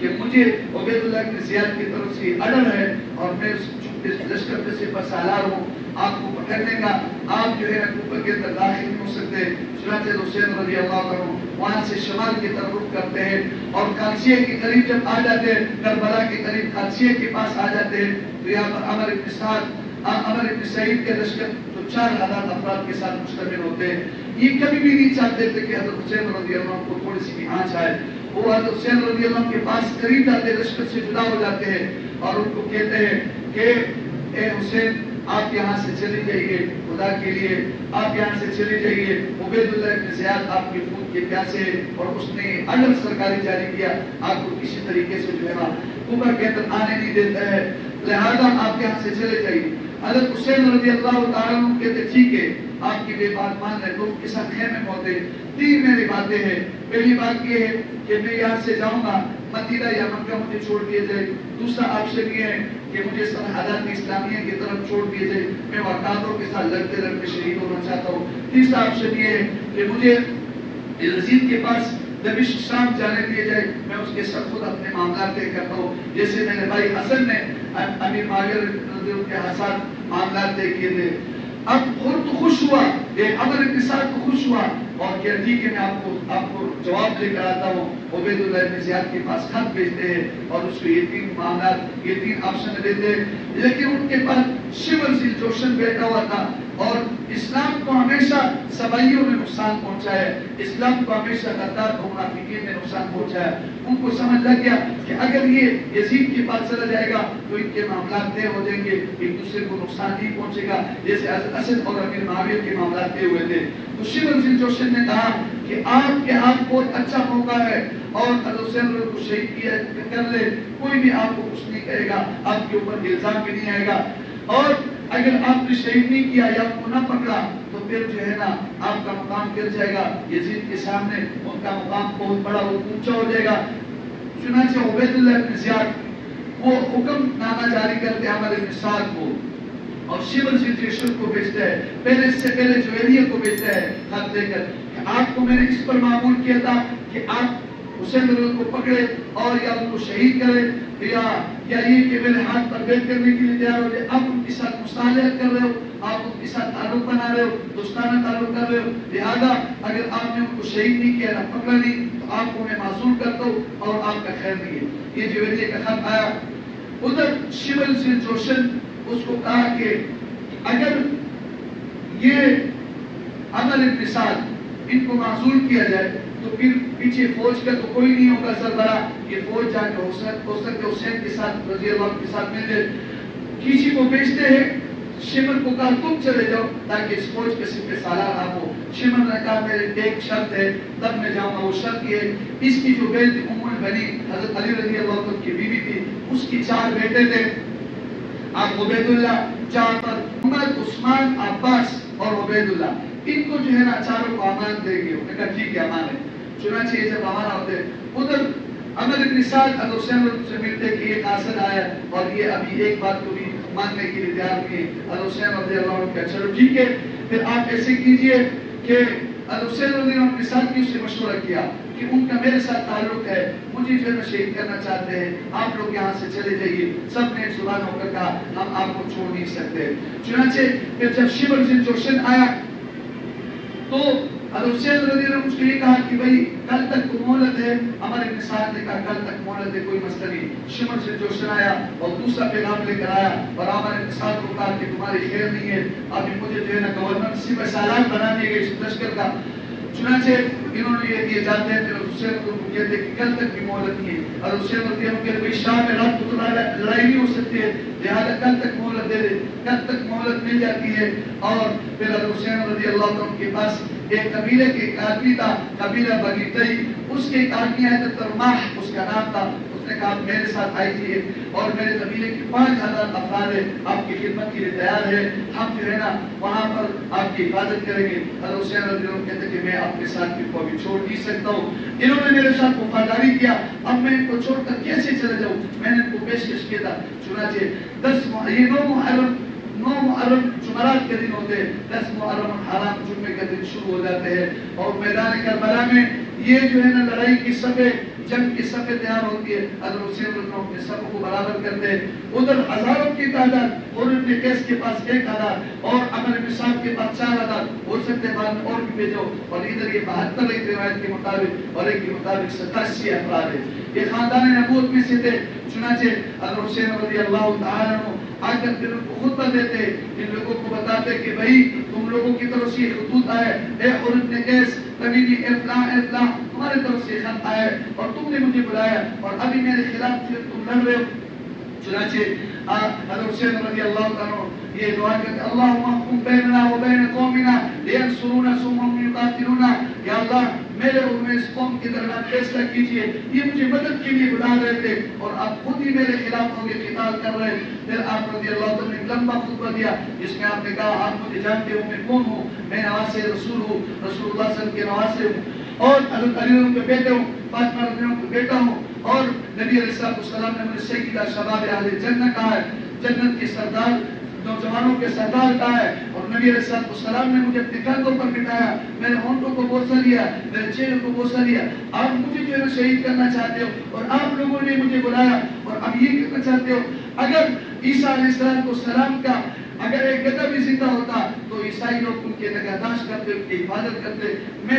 کہ مجھے عبید اللہ بن زیاد کی طرف سے آرڈر ہے اور میں اس لشکر میں سے سالار ہوں، آپ کو پکڑنے کا، آپ جو ہے کوفہ کے اندر داخل نہیں ہو سکتے۔ چنانچہ حسین رضی اللہ عنہ وہاں سے شمال کی طرف رخ کرتے ہیں اور قادسیہ کے قریب جب آ جاتے ہیں، کربلا کے قریب قادسیہ کے پاس آ جاتے ہیں، تو یہاں پر عمر بن سعید کے لشکر جو 4000 افراد کے ساتھ مشتمل ہوتے ہیں، یہ کبھی بھی نہیں چاہتے تھے کہ حضرت حسین رضی اللہ عنہ کو تھوڑی سی بھی آنچ آئے۔ وہ حضرت حسین رضی اللہ عنہ کے پاس قریب جاتے، لشکر سے جدا ہو جاتے ہیں اور ان کو کہتے ہیں کہ اے حسین آپ یہاں سے چلے جائیے، خدا کے لیے آپ یہاں سے چلے جائیے، عبید اللہ بن زیاد آپ کے خون کے پیاسے ہیں اور اس نے آرڈر سرکاری جاری کیا، آپ کو کسی طریقے سے جو ہے نا کوفہ کے اندر آنے نہیں دیتا ہے، لہذا آپ یہاں سے چلے جائیے۔ حضرت حسین رضی اللہ تعالیٰ عنہ کہتے ٹھیک ہے، آپ کی بے بات مان رہے، لوگ کے ساتھ خیمے میں ہوتے۔ 3 میری باتیں ہیں، پہلی بات یہ ہے کہ میں یہاں سے جاؤں گا، مدینہ یا مکہ مجھے چھوڑ دیے جائے۔ دوسرا آپشن یہ ہے کہ مجھے سرحدات اسلامیہ کی طرف چھوڑ دیے جائے، میں وقاتوں کے ساتھ لڑتے لڑتے شہید ہونا چاہتا ہوں۔ تیسرا آپشن یہ ہے کہ مجھے یزید کے پاس دمشق شام جانے دیے جائے، میں اس کے ساتھ خود اپنے معاملات طے کرتا ہوں، جیسے میرے بھائی حسن نے امیر معاویہ رضی اللہ کے ساتھ معاملات طے کیے تھے۔ اب خود تو خوش ہوا، یہ عمر بن سعد کو خوش ہوا اور کہا ٹھیک ہے میں آپ کو جواب لے کر آتا ہوں۔ عبید اللہ بن زیاد کے پاس خط بھیجتے ہیں اور اس کو یہ 3 معاملات، یہ 3 آپشن دیتے ہیں، لیکن ان کے پاس شیور ذی الجوشن بیٹھا ہوا تھا اور اسلام کو ہمیشہ سبائیوں میں نقصان پہنچا ہے، اسلام کو ہمیشہ غدار و منافقین میں نقصان پہنچا ہے۔ ان کو سمجھ لگ گیا کہ اگر یہ یزید کے پاس چلا جائے گا تو ان کے معاملات طے ہو جائیں گے، ایک دوسرے کو نقصان نہیں پہنچے گا، جیسے اسد اور امیر معاویہ کے معاملات طے ہوئے تھے۔ تو شیور ذی الجوشن نے کہا کہ آپ کے ہاتھ بہت اچھا موقع ہے اور حضرت حسین کو شہید کیا کر لے، کوئی بھی آپ کو کچھ نہیں کہے گا، آپ کے اوپر الزام بھی نہیں آئے گا، اور اگر آپ نے شہید نہیں کیا یا آپ کو نہ پکڑا تو پھر جو ہے نا آپ کا مقام گر جائے گا، یزید کے سامنے ان کا مقام بہت بڑا اونچا ہو جائے گا۔ چنانچہ عبید اللہ بن زیاد وہ حکم نامہ جاری کرتے عمر بن سعد کو اور شیور ذی الجوشن کو بھیجتا ہے، پہلے اس سے پہلے جویریہ کو بھیجتا ہے خط دے کر کہ آپ کو میں نے اس پر معمول کیا تھا کہ آپ حسین رضی کو پکڑے اور یا ان کو شہید کرے یا یہ کہ میرے ہاتھ پر بیٹھ کرنے کے لیے تیار ہو جائے، آپ ان کے ساتھ مصالحت کر رہے ہو، آپ ان کے ساتھ تعلق بنا رہے ہو، دوستانہ تعلق کر رہے ہو، لہذا اگر آپ نے ان کو شہید نہیں کیا، نہ پکڑا نہیں، تو آپ کو میں معذور کرتا ہوں اور آپ کا خیر نہیں ہے۔ یہ جویریہ کا خط آیا۔ ادھر شیور ذی الجوشن اس کو کہا کہ اگر یہ عمر بن سعد ان کو معذور کیا جائے تو پھر پیچھے فوج کا تو کوئی نہیں ہوگا سربراہ، یہ فوج جا کے ہو سکتے حسین کے ساتھ رضی اللہ عنہ کے ساتھ مل جائے۔ کسی کو بھیجتے ہیں، شیور کو کہا تم چلے جاؤ تاکہ اس فوج کے سپہ سالار آپ ہو۔ شیور نے کہا میرے ایک شرط ہے تب میں جاؤں گا، وہ شرط یہ ہے اس کی جو بیٹی ام البنی حضرت علی رضی اللہ عنہ کی بیوی تھی، اس کی 4 بیٹے تھے، آپ عبید اللہ، جعفر، محمد، عثمان، عباس اور عبید اللہ، ان کو جو ہے نا 4 کو امان دے گے۔ انہوں نے کہا ٹھیک ہے امان ہے۔ چنانچہ یہ جب روانہ ہوتے ادھر عمر بن سعد حضرت حسین سے ملتے کہ یہ قاصد آیا اور یہ ابھی ایک بات کو بھی ماننے کے لیے تیار نہیں ہے۔ حضرت حسین رضی اللہ عنہ کہا چلو ٹھیک ہے، پھر آپ ایسے کیجئے کہ حضرت حسین رضی اللہ عنہ کے ساتھ بھی اس سے مشورہ کیا کہ ان کا میرے ساتھ تعلق ہے، مجھے جو ہے شہید کرنا چاہتے ہیں، آپ لوگ یہاں سے چلے جائیے۔ سب نے ایک زبان ہو کر کہا ہم آپ کو چھوڑ نہیں سکتے۔ چنانچہ پھر جب شیور ذی الجوشن آیا تو حضرت حسین رضی اللہ عنہ نے یہ کہا کہ بھائی کل تک تو مہلت ہے، عمر بن سعد نے کہا کل تک مہلت ہے، کوئی مسئلہ نہیں۔ شیور ذی الجوشن آیا اور دوسرا پیغام لے کر آیا اور عمر بن سعد کو کہا کہ تمہاری خیر نہیں ہے، ابھی مجھے جو ہے نا گورنر سپہ سالار بنا دیے گئے اس لشکر کا۔ چنانچہ انہوں نے یہ جانتے ہیں کہ حسین کو کہتے ہیں کہ کل تک بھی مہلت نہیں ہے، اور حسین رضی اللہ عنہ کہتے ہیں بھائی شام میں رات کو تو لڑائی نہیں ہو سکتی ہے، لہذا کل تک مہلت دے دے۔ کل تک مہلت مل جاتی ہے اور پھر حسین رضی اللہ عنہ کے پاس ایک قبیلے کے ایک آدمی تھا، قبیلہ بنی تئی، اس کے ایک آدمی آیا تھا ترماح اس کا نام تھا. اس نے کہا میرے ساتھ آئیے اور میرے قبیلے کی 5000 افراد ہے آپ کی خدمت کے لیے تیار ہے، ہم جو ہے نا وہاں پر آپ کی حفاظت کریں گے. حضرت حسین رضی اللہ عنہ کہتے کہ میں اپنے ساتھ کو ابھی چھوڑ نہیں سکتا ہوں، انہوں نے میرے ساتھ وفاداری کیا، اب میں ان کو چھوڑ کر کیسے چلے جاؤں. میں نے ان کو پیشکش کیا تھا. چنانچہ 9 محرم جمعرات کے دن ہوتے ہیں، 10 محرم حرام جمعے کے دن شروع ہو جاتے ہیں اور میدان کربلا میں یہ جو ہے نا لڑائی کی صفیں، جنگ کی صفیں تیار ہوتی ہے. حضرت حسین رضی اللہ عنہ اپنے صفوں کو برابر کرتے ہیں. ادھر ہزاروں کی تعداد اور ابن قیس کے پاس 1000 اور عمر بن سعد کے پاس 4000، ہو سکتے بعد میں اور بھی بھیجو. اور ادھر یہ 72 ایک روایت کے مطابق اور ایک کے مطابق 87 افراد ہے. یہ خاندان نبوت میں سے تھے. چنانچہ حضرت حسین رضی اللہ تعالیٰ عنہ آ کر پھر ان کو خطبہ دیتے، ان لوگوں کو بتاتے کہ بھائی تم لوگوں کی طرف سے یہ خطوط آئے، اے حر بن قیس تمیمی اے فلاں تمہاری طرف سے خط آئے اور تم نے مجھے بلایا اور ابھی میرے خلاف تم لڑ رہے ہو. چنانچہ حضرت حسین رضی اللہ تعالیٰ یہ دعا کرتے اللہم احکم بیننا و بین قومنا لینصرونا ثم هم یقاتلونا. یا اللہ میرے اور میں اس قوم کے درمیان فیصلہ کیجئے، یہ مجھے مدد کے لیے بلا رہے تھے اور آپ خود ہی میرے خلاف ہو کے قتال کر رہے. پھر آپ رضی اللہ تعالیٰ نے ایک لمبا خطبہ دیا جس میں آپ نے کہا آپ مجھے جانتے ہو میں کون ہوں، میں نواسے رسول ہوں، رسول اللہ صلی اللہ علیہ وسلم کے نواسے ہوں اور حضرت علی کے بیٹے ہوں، فاطمہ رضی اللہ عنہ کا بیٹا ہوں اور نبی علیہ السلام نے مجھے سیدہ شباب اہل جنت کہا ہے، جنت کے سردار نوجوانوں کے سردار کہا ہے. اور نبی علیہ السلام نے مجھے اپنے کندھوں پر بٹھایا، میرے ہونٹوں کو بوسہ لیا، میرے چہرے کو بوسہ لیا. آپ مجھے جو ہے شہید کرنا چاہتے ہو اور آپ لوگوں نے مجھے بلایا اور اب یہ کہنا چاہتے ہو. اگر عیسیٰ علیہ السلام کا اگر ایک گدھا بھی زندہ ہوتا تو عیسائی لوگ ان کے نگہداشت کرتے، ان کی حفاظت کرتے. میں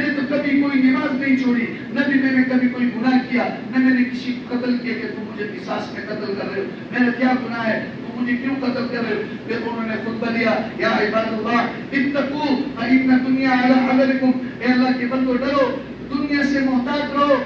نے تو کبھی کوئی نماز نہیں چھوڑی، نہ بھی میں نے کبھی کوئی گناہ کیا، نہ میں نے کسی کو قتل کیا کہ تم مجھے قصاص میں قتل کر رہے ہو. میرا کیا گناہ ہے، تم مجھے کیوں قتل کر رہے ہو. پھر انہوں نے خطبہ دیا یا عباد اللہ اتقوا فإن الدنيا على حذركم. اے اللہ کے بندو ڈرو، دنیا سے محتاط رہو،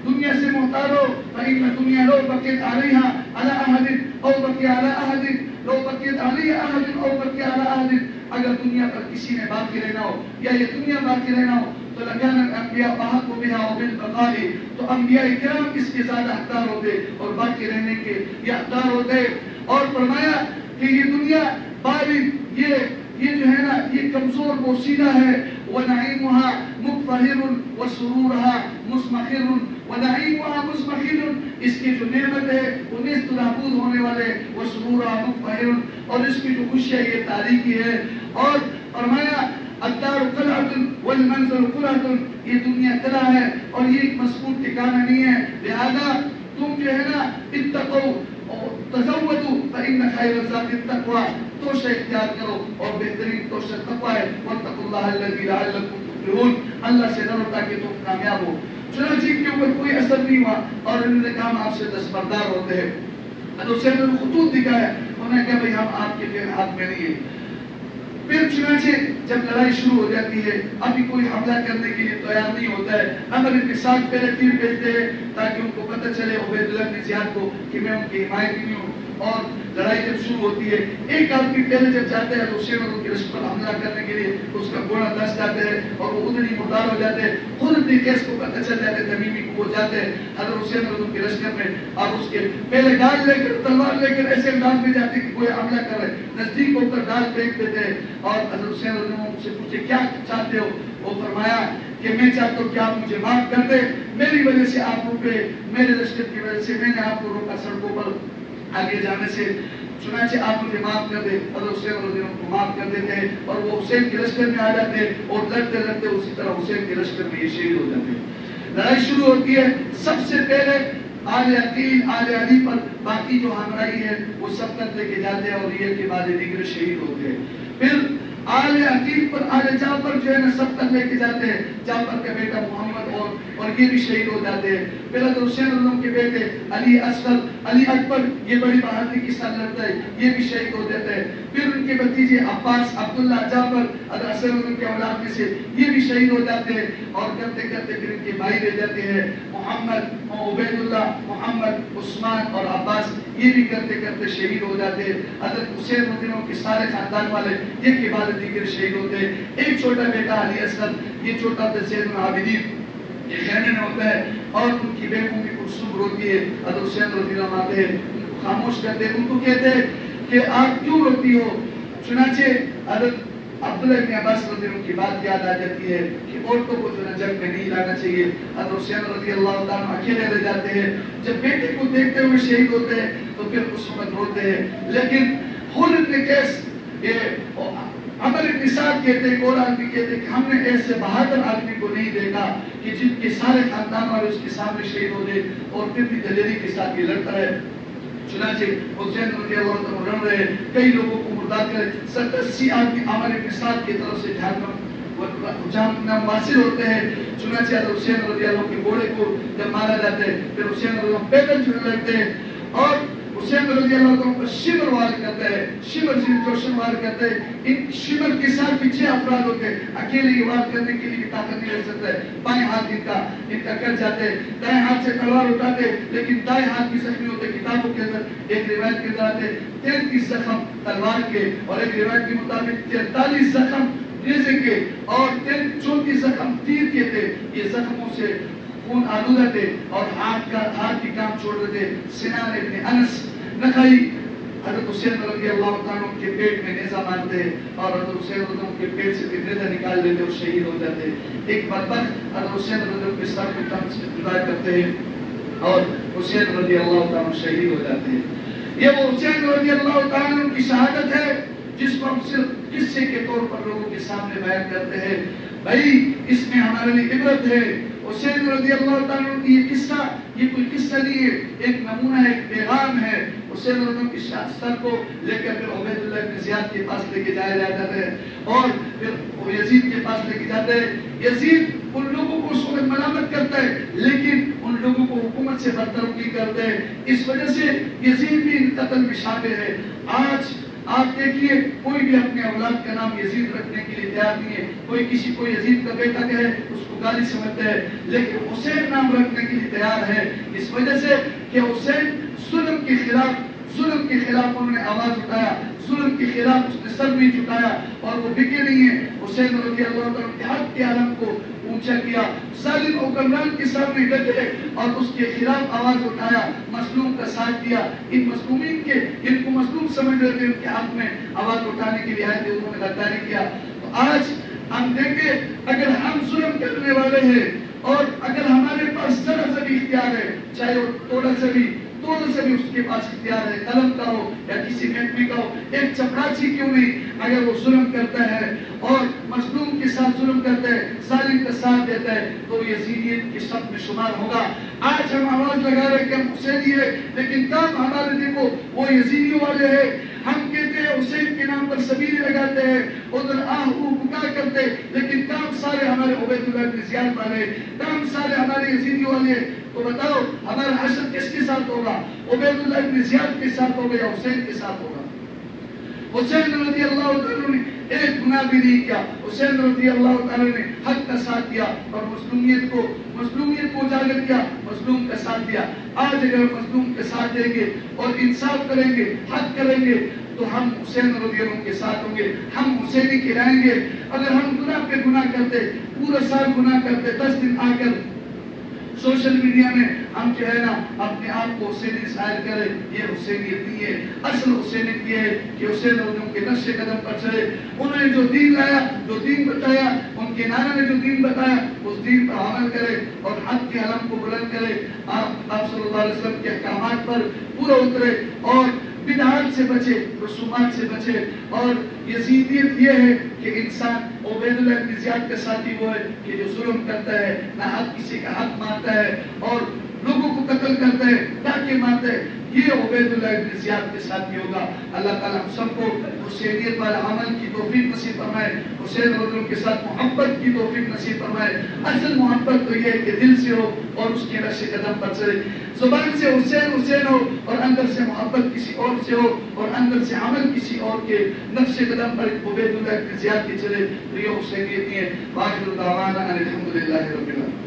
دنیا سے محتاط رہو. فإن الدنيا لو بقيت عليها على أحد أو بقي على أحد لو بقيت عليها أحد أو بقي على أحد. اگر دنیا پر کسی نے باقی رہنا ہو یا یہ دنیا باقی رہنا ہو تو لکان الانبیاء احق بها وبالبقاء. تو انبیاء کرام اس کے زیادہ حقدار ہوتے اور باقی رہنے کے یہ حقدار ہوتے. اور فرمایا کہ یہ دنیا بارد یہ جو ہے نا یہ کمزور بوسیدہ ہے. وَنَعِيمُهَا مُقْفَهِرٌ وَسُرُورُهَا مُسْمَخِرٌ وَنَعِيمُهَا مُسْمَخِرٌ. اس کی جو نعمت ہے وہ نیست نابود ہونے والے. وَسُرُورُهَا مُقْفَهِرٌ اور اس کی جو خوشی ہے یہ تاریکی ہے. اور فرمایا الدار قلعۃ والمنزل قلعۃ. یہ دنیا قلعہ ہے اور یہ ایک مضبوط ٹھکانہ نہیں ہے. لہذا تم جو ہے نا اتقوا تزودوا فإن خير الزاد التقوى. توشہ اختیار کرو اور بہترین توشہ تقوی ہے. واتقوا اللہ الذی لعلکم تفلحون. اللہ سے ڈرو تاکہ تم کامیاب ہو. چنانچہ ان کے اوپر کوئی اثر نہیں ہوا اور انہوں نے کہا ہم آپ سے دستبردار ہوتے ہیں. حضرت نے خطوط دکھایا، انہوں نے کہا بھائی ہم آپ کے پھر ہاتھ میں نہیں ہیں. پھر چنانچہ جب لڑائی شروع ہو جاتی ہے ابھی کوئی حملہ کرنے کے لیے تیار نہیں ہوتا ہے. عمر کے ساتھ پہلے تیر بھیجتے ہیں تاکہ ان کو پتہ چلے عبید اللہ بن زیاد کو کہ میں ان کی حمایت نہیں ہوں. اور لڑائی جب شروع ہوتی ہے ایک آدمی پہلے جب جاتے ہیں تو حسین اور ان کے رشت پر حملہ کرنے کے لیے اس کا گھوڑا دس جاتے ہیں اور وہ ادھر ہی مردار ہو جاتے ہیں. خود اپنی کیس کو پتہ چل جاتے ہیں، تمیمی کو وہ جاتے ہیں حضرت حسین اور ان کے لشکر میں اور اس کے پہلے ڈال لے کر تلوار لے کر ایسے انداز میں جاتے کہ کوئی حملہ کر رہے، نزدیک ہو کر ڈال پھینک دیتے ہیں. اور حضرت حسین اور ان سے پوچھے کیا چاہتے ہو. وہ فرمایا کہ میں چاہتا ہوں کہ آپ مجھے معاف کر دیں، میری وجہ سے آپ روکے، میرے لشکر کی وجہ سے میں نے آپ کو روکا سڑکوں پر آگے جانے سے. چنانچہ آپ مجھے معاف کر دیں. حضرت حسین رضی اللہ عنہ کو معاف کر دیتے ہیں اور وہ حسین کے لشکر میں آ جاتے ہیں اور لڑتے لڑتے اسی طرح حسین کے لشکر میں یہ شہید ہو جاتے ہیں. لڑائی شروع ہوتی ہے. سب سے پہلے آل عقیل آل علی پر باقی جو ہمراہی ہے وہ سب تک لے کے جاتے ہیں اور یہ کے بعد دیگر شہید ہوتے ہیں. پھر آل عقیل پر آل جعفر جو ہے نا سب تک لے کے جاتے ہیں. جعفر کا بیٹا محمد اور یہ بھی شہید ہو جاتے ہیں. پھر حضرت حسین رضی اللہ عنہ کے بیٹے علی اصغر علی اکبر یہ بڑی بہادری کے ساتھ لڑتا ہے، یہ بھی شہید ہو جاتے ہیں. پھر ان کے بھتیجے عباس عبداللہ جعفر حضرت حسین رضی اللہ عنہ کے اولاد میں سے یہ بھی شہید ہو جاتے ہیں. اور کرتے کرتے پھر ان کے بھائی رہ جاتے ہیں محمد عبید اللہ محمد، عثمان اور عباس یہ بھی کرتے کرتے شہید ہو جاتے. حضرت حسین رضی اللہ عنہ کے سارے خاندان والے ایک کے بعد دیگر شہید ہوتے. ایک چھوٹا بیٹا علی اصغر، یہ چھوٹا تھا زین العابدین، یہ خیمے میں ہوتا ہے اور ان کی بیگم کی کلثوم روتی ہے. حضرت حسین رضی اللہ عنہ آتے ہیں، ان کو خاموش کرتے ہیں، ان کو کہتے ہیں کہ آپ کیوں روتی ہو؟ چنانچہ حضرت عبداللہ ابن عباس رضی اللہ عنہ کی بات یاد آ جاتی ہے کہ عورتوں کو جو ہے جنگ میں نہیں لانا چاہیے. حضرت حسین رضی اللہ تعالیٰ اکیلے رہ جاتے ہیں. جب بیٹے کو دیکھتے ہوئے شہید ہوتے ہیں تو پھر اس وقت روتے ہیں. لیکن حر ابن قیس، یہ عمر ابن سعد کہتے ہیں، ایک اور آدمی کہتے ہیں کہ ہم نے ایسے بہادر آدمی کو نہیں دیکھا کہ جن کے سارے خاندان والے اس کے سامنے شہید ہو گئے اور پھر بھی دلیری کے ساتھ یہ لڑتا ہے. چنانچہ حسین رضی اللہ عنہ لڑ رہے، کئی لوگوں کو مرداد کرے، 70-80 آدمی عمر ابن سعد کی طرف سے جہنم واصل ہوتے ہیں. چنانچہ حضرت حسین رضی اللہ عنہ کے گھوڑے کو جب مارا جاتا ہے پھر حسین رضی اللہ عنہ پیدل چلنے لگتے ہیں اور حسین رضی اللہ عنہ پر شمر وار کرتا ہے. شمر جوشن وار کرتا ہے. ان شمر کے ساتھ پیچھے افراد ہوتے ہیں، اکیلے یہ وار کرنے کے لیے طاقت نہیں رہ سکتا ہے. بائیں ہاتھ ان کا کٹ جاتے ہیں، دائیں ہاتھ سے تلوار اٹھاتے ہیں لیکن دائیں ہاتھ بھی زخمی ہوتے ہیں. کتابوں کے اندر ایک روایت کے اندر آتے ہیں 33 زخم تلوار کے اور ایک روایت کے مطابق 43 زخم نیزے کے اور 34 زخم تیر کے تھے. یہ زخموں سے خون آلودہ تھے اور ہاتھ کی کام چھوڑ رہے تھے. سنان ابن انس نخعی حضرت حسین رضی اللہ تعالیٰ کے پیٹ میں نیزہ مارتے اور حضرت حسین رضی اللہ کے پیٹ سے نیزہ نکال لیتے اور شہید ہو جاتے. ایک بدبخت حضرت حسین رضی اللہ کے سر کو تن سے جدا کرتے ہیں اور حسین رضی اللہ تعالیٰ شہید ہو جاتے ہیں. یہ وہ حسین رضی اللہ تعالیٰ کی شہادت ہے جس کو ہم صرف قصے کے طور پر لوگوں کے سامنے بیان کرتے ہیں. بھائی اس میں ہمارے لیے عبرت ہے. حسین رضی اللہ تعالیٰ کی یہ قصہ یہ کوئی قصہ نہیں ہے، ایک نمونہ ہے، ایک پیغام ہے. حسین رضی اللہ کی سر کو لے کر پھر عبید اللہ ابن زیاد کے پاس لے کے جایا جاتا ہے اور پھر یزید کے پاس لے کے جاتے ہیں. یزید ان لوگوں کو اس وقت ملامت کرتا ہے لیکن ان لوگوں کو حکومت سے برطرف کرتے ہیں. اس وجہ سے یزید بھی ان قتل میں شامل ہے. آج آپ دیکھیے کوئی بھی اپنے اولاد کا نام یزید رکھنے کے لیے تیار نہیں ہے. کوئی کسی کو یزید کا بیٹا کہے اس کو گالی سمجھتا ہے لیکن حسین نام رکھنے کے لیے تیار ہے. اس وجہ سے کہ حسین ظلم کے خلاف انہوں نے آواز اٹھایا، ظلم کے خلاف اس نے سر نہیں جھکایا اور وہ بکے نہیں ہے. حسین رضی اللہ تعالیٰ کے حق کے عالم کو اونچا کیا، ظالم حکمران کے سامنے ڈٹے اور اس کے خلاف آواز اٹھایا، مظلوم کا ساتھ دیا. ان مظلومین کے جن کو مظلوم سمجھ رہے تھے ان کے حق میں آواز اٹھانے کے لیے آئے تھے، انہوں نے غداری کیا. تو آج ہم دیکھیں اگر ہم ظلم کرنے والے ہیں اور اگر ہمارے پاس ذرا سا بھی اختیار ہے، چاہے وہ تھوڑا سا بھی اس کے پاس اختیار ہے، قلم کا ہو یا کسی محکمے کا ہو، ایک چپراسی کیوں نہیں، اگر وہ ظلم کرتا ہے اور مظلوم کے ساتھ ظلم کرتا ہے، ظالم کا ساتھ دیتا ہے تو یزیدیت کے صف میں شمار ہوگا. آج ہم آواز لگا رہے کہ ہم حسینی ہے لیکن کام ہمارے دیکھو وہ یزیدیوں والے ہیں. ہم کہتے ہیں حسین کے نام پر سبیل لگاتے ہیں، ادھر آہو بکا کرتے لیکن کام سارے ہمارے عبید اللہ بن زیاد والے، کام سارے ہمارے یزیدیوں والے. تو بتاؤ ہمارا حشر کس کے ساتھ ہوگا؟ عبید اللہ بن زیاد کے ساتھ ہوگا یا حسین کے ساتھ ہوگا؟ حسین رضی اللہ تعالیٰ نے ایک گناہ بھی نہیں کیا. حسین رضی اللہ تعالیٰ نے حق کا ساتھ دیا اور مظلومیت کو اجاگر کیا، مظلوم کا ساتھ دیا. آج اگر مظلوم کے ساتھ دیں گے اور انصاف کریں گے، حق کریں گے تو ہم حسین رضی اللہ عنہ کے ساتھ ہوں گے، ہم حسینی کہلائیں گے. اگر ہم گناہ پہ گناہ کرتے، پورا سال گناہ کرتے، 10 دن آ کر سوشل میڈیا میں ہم جو ہے نا اپنے آپ کو حسینی ظاہر کرے، یہ حسینیت نہیں ہے. اصل حسینیت یہ ہے کہ حسین رضی اللہ عنہ کے نقش قدم پر چلے. انہوں نے جو دین لایا، جو دین بتایا، ان کے نانا نے جو دین بتایا اس دین پر عمل کرے اور حق کے علم کو بلند کرے. آپ صلی اللہ علیہ وسلم کے احکامات پر پورا اترے اور بدعات سے بچے، رسومات سے بچے. اور یزیدیت یہ ہے کہ انسان عبید اللہ بن زیاد کا ساتھی وہ ہے کہ جو ظلم کرتا ہے، نہ حق کسی کا حق مانتا ہے اور لوگوں کو قتل کرتا ہے، ڈاکے مارتا ہے، یہ عبید اللہ بن زیاد کے ساتھی ہوگا. اللہ تعالیٰ ہم سب کو حسینیت والا عمل کی توفیق نصیب فرمائے، حسین رضی اللہ عنہ کے ساتھ محبت کی توفیق نصیب فرمائے. اصل محبت تو یہ ہے کہ دل سے ہو اور اس کے نقش قدم پر چلے. زبان سے حسین حسین ہو اور اندر سے محبت کسی اور سے ہو اور اندر سے عمل کسی اور کے نقش قدم پر عبید اللہ بن زیاد کے چلے تو یہ حسینیت نہیں ہے. واخر دعوانا ان الحمد للہ رب العالمین.